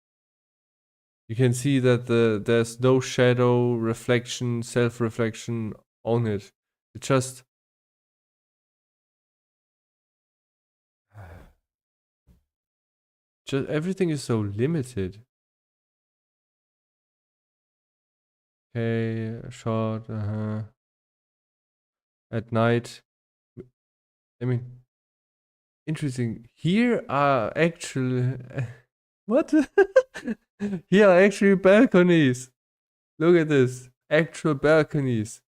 You can see that there's no shadow, reflection, self-reflection on it. It just everything is so limited. Okay, short, at night. I mean, interesting. Here are actually what? Here are actually balconies. Look at this. Actual balconies.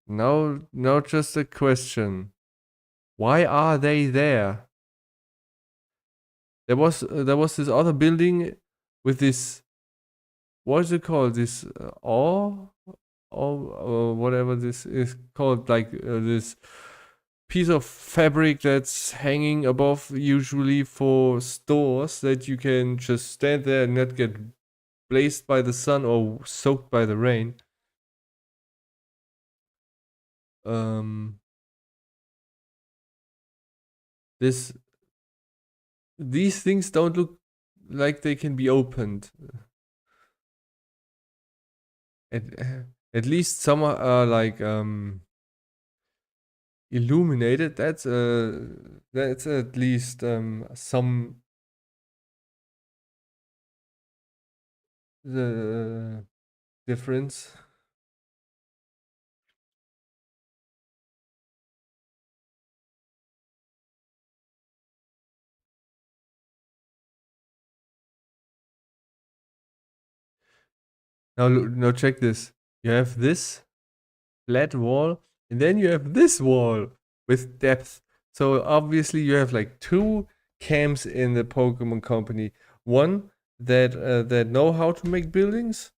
Now just a question. Why are they there? There was this other building with this, what is it called? This or whatever this is called, like this piece of fabric that's hanging above, usually for stores, that you can just stand there and not get blazed by the sun or soaked by the rain. These things don't look like they can be opened. At least some are like illuminated. That's at least some the difference. Now check this. You have this flat wall, and then you have this wall with depth. So obviously you have like 2 camps in the Pokemon Company. One that know how to make buildings,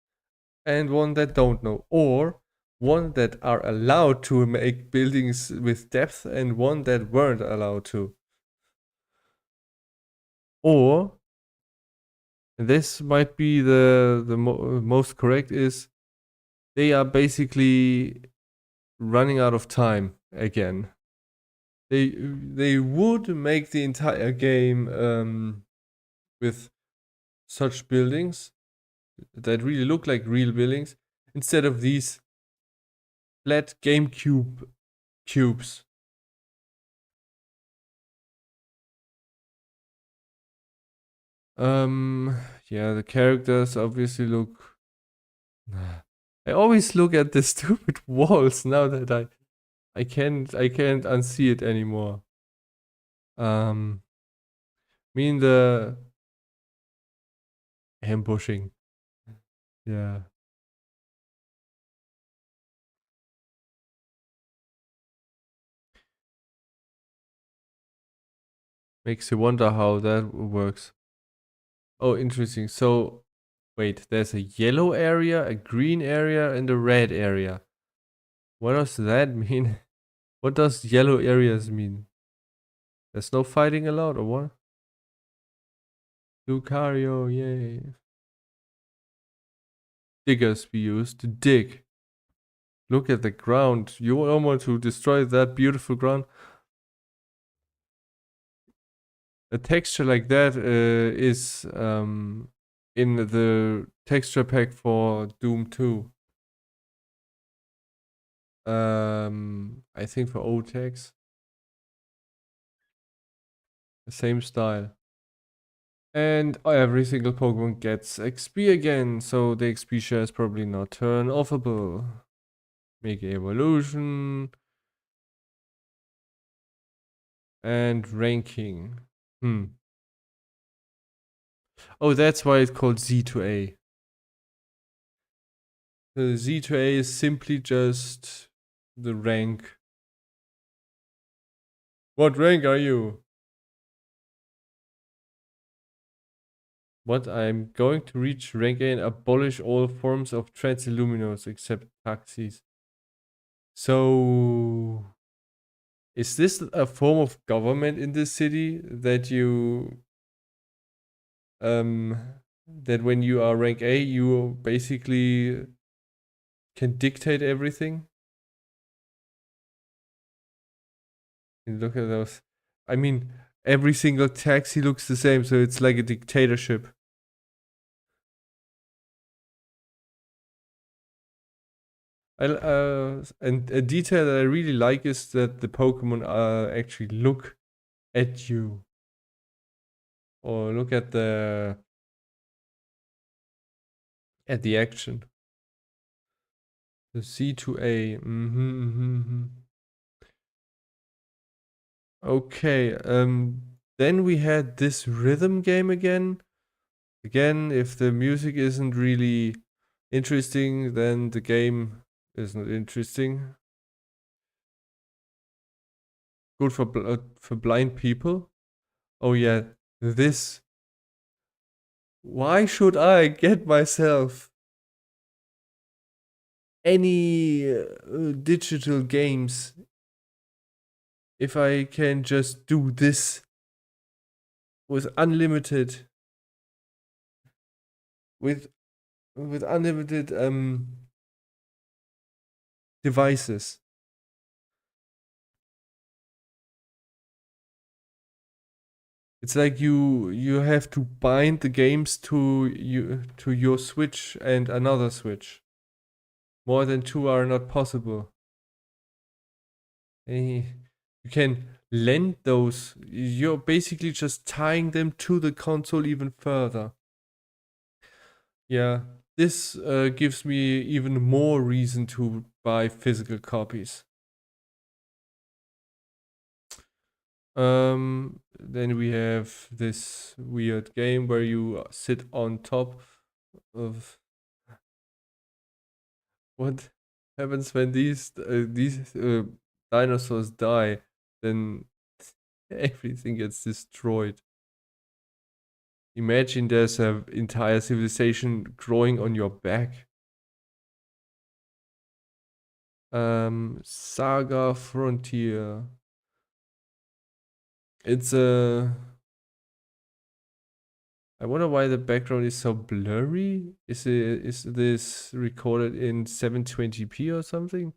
and one that don't know. Or one that are allowed to make buildings with depth and one that weren't allowed to. Or this might be the most correct is they are basically running out of time again. They would make the entire game with such buildings that really look like real buildings instead of these flat GameCube cubes. Yeah, the characters obviously look. I always look at the stupid walls now that I can't unsee it anymore. Mean the ambushing. Yeah. Makes you wonder how that works. Oh, interesting. So, wait, there's a yellow area, a green area, and a red area. What does that mean? What does yellow areas mean? There's no fighting allowed, or what? Lucario, yay. Diggers we use to dig. Look at the ground. You don't want to destroy that beautiful ground. A texture like that is in the texture pack for Doom 2. I think for OTEX. The same style. And every single Pokemon gets XP again, so the XP share is probably not turn offable. Mega Evolution. And ranking. Oh, that's why it's called Z to A. The Z to A is simply just the rank. What rank are you? What? I'm going to reach rank A and abolish all forms of Transilluminous except taxis. So, is this a form of government in this city that you that when you are rank A, you basically can dictate everything? And look at those. I mean, every single taxi looks the same, so it's like a dictatorship. And a detail that I really like is that the Pokemon actually look at you. Or look at the action. The C to A. Okay, then we had this rhythm game again. Again, if the music isn't really interesting, then the game is not interesting. Good for blind people. Oh yeah, this. Why should I get myself any digital games if I can just do this with unlimited with unlimited devices? It's like you have to bind the games to your Switch and another Switch. More than 2 are not possible. You can lend those. You're basically just tying them to the console even further. Yeah, this gives me even more reason to buy physical copies. Then we have this weird game where you sit on top of. What happens when these dinosaurs die? Then everything gets destroyed. Imagine there's an entire civilization growing on your back. Saga Frontier. It's a... I wonder why the background is so blurry. Is this recorded in 720p or something?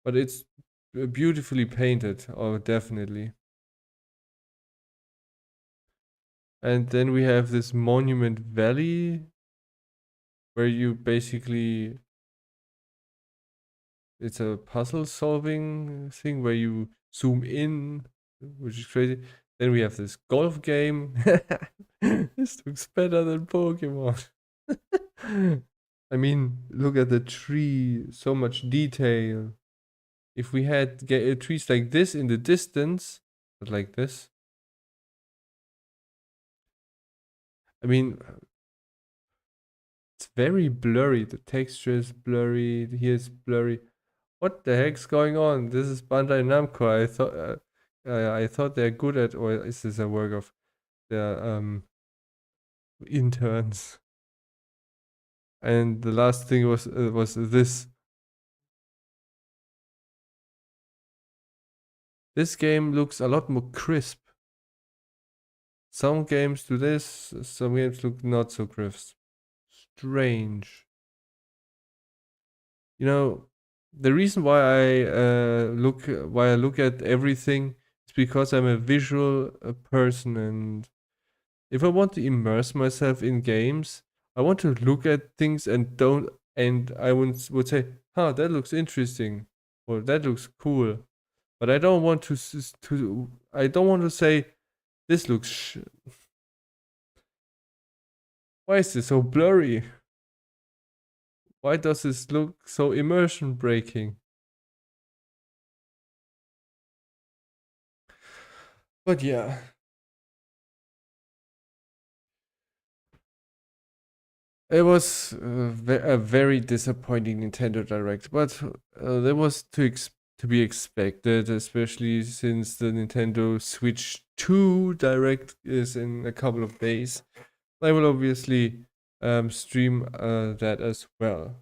But it's beautifully painted, oh definitely. And then we have this Monument Valley, where you basically, it's a puzzle solving thing where you zoom in, which is crazy. Then we have this golf game. This looks better than Pokemon. I mean, look at the tree, so much detail. If we had trees like this in the distance, but like this, I mean, it's very blurry. The texture is blurry. Here's blurry. What the heck's going on? This is Bandai Namco. I thought they're good at, or is this a work of their interns? And the last thing was this. This game looks a lot more crisp. Some games do this, some games look not so crisp. Strange. You know, the reason why I look at everything is because I'm a visual person, and if I want to immerse myself in games, I want to look at things and I would say, huh, that looks interesting, or that looks cool. But I don't want to say, this looks why is this so blurry? Why does this look so immersion breaking? But yeah. It was a very disappointing Nintendo Direct, but that was to be expected, especially since the Nintendo Switch 2 Direct is in a couple of days. I will obviously stream that as well.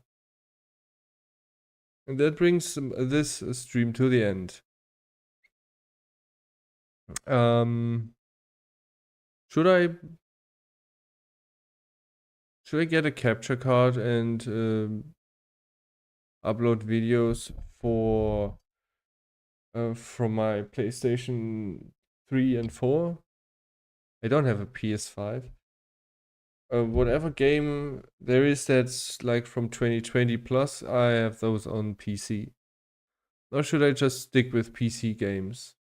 And that brings this stream to the end. Should I get a capture card and upload videos from my PlayStation 3 and 4? I don't have a PS5. Whatever game there is that's like from 2020 plus, I have those on PC. Or should I just stick with PC games?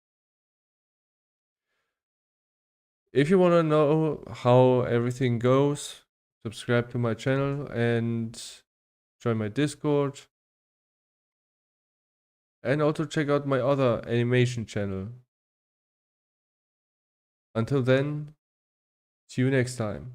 If you want to know how everything goes, subscribe to my channel and join my Discord. And also check out my other animation channel. Until then, see you next time.